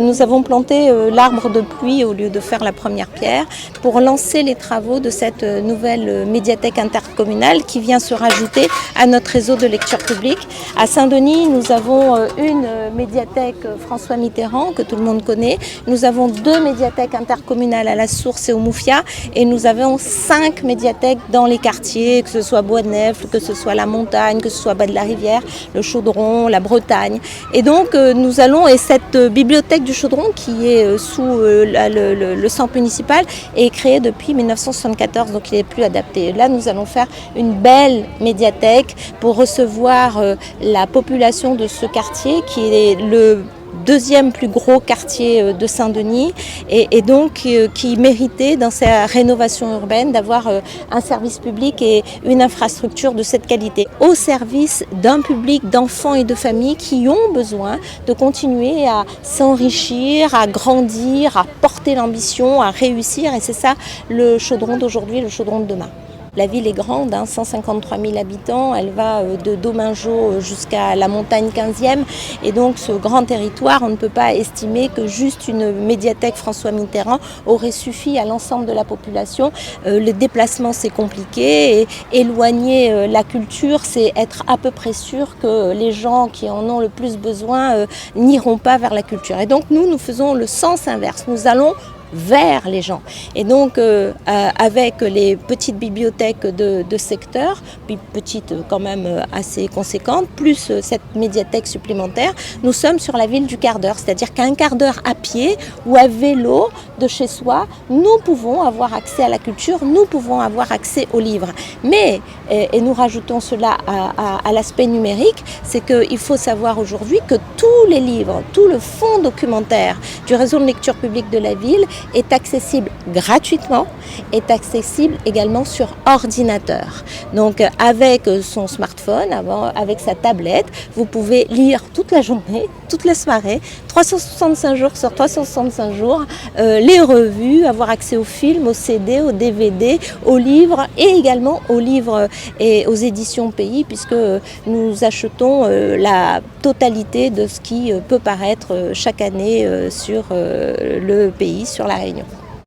nous avons planté l'arbre de pluie au lieu de faire la première pierre pour lancer les travaux de cette nouvelle médiathèque intercommunale qui vient se rajouter à notre réseau de lecture publique. À Saint-Denis, nous avons une médiathèque François Mitterrand que tout le monde connaît. Nous avons 2 médiathèques intercommunales à La Source et au Moufia et nous avons 5 médiathèques dans les quartiers, que ce soit Bois-de-Nèfles, que ce soit la Montagne, que ce soit Bas de la Rivière, le Chaudron, la Bretagne. Et donc nous allons, et cette bibliothèque du Chaudron qui est sous le centre municipal est créée depuis 1974, donc il n'est plus adapté. Là nous allons faire une belle médiathèque pour recevoir la population de ce quartier qui est le 2e plus gros quartier de Saint-Denis et donc qui méritait dans sa rénovation urbaine d'avoir un service public et une infrastructure de cette qualité au service d'un public d'enfants et de familles qui ont besoin de continuer à s'enrichir, à grandir, à porter l'ambition, à réussir, et c'est ça le Chaudron d'aujourd'hui, le Chaudron de demain. La ville est grande, 153 000 habitants, elle va de Domingeau jusqu'à la montagne 15e et donc ce grand territoire, on ne peut pas estimer que juste une médiathèque François Mitterrand aurait suffi à l'ensemble de la population. Le déplacement c'est compliqué et éloigner la culture c'est être à peu près sûr que les gens qui en ont le plus besoin n'iront pas vers la culture. Et donc nous faisons le sens inverse, nous allons vers les gens. Et donc avec les petites bibliothèques de secteur, puis petites quand même assez conséquentes, plus cette médiathèque supplémentaire, nous sommes sur la ville du quart d'heure, c'est-à-dire qu'à un quart d'heure à pied ou à vélo de chez soi, nous pouvons avoir accès à la culture, nous pouvons avoir accès aux livres. Mais, et nous rajoutons cela à l'aspect numérique, c'est qu'il faut savoir aujourd'hui que tous les livres, tout le fonds documentaire du réseau de lecture publique de la ville est accessible gratuitement, est accessible également sur ordinateur. Donc avec son smartphone, avec sa tablette, vous pouvez lire toute la journée, toute la soirée, 365 jours sur 365 jours, les revues, avoir accès aux films, aux CD, aux DVD, aux livres et également aux livres et aux éditions Pays puisque nous achetons la totalité de ce qui peut paraître chaque année sur le Pays, sur La Réunion.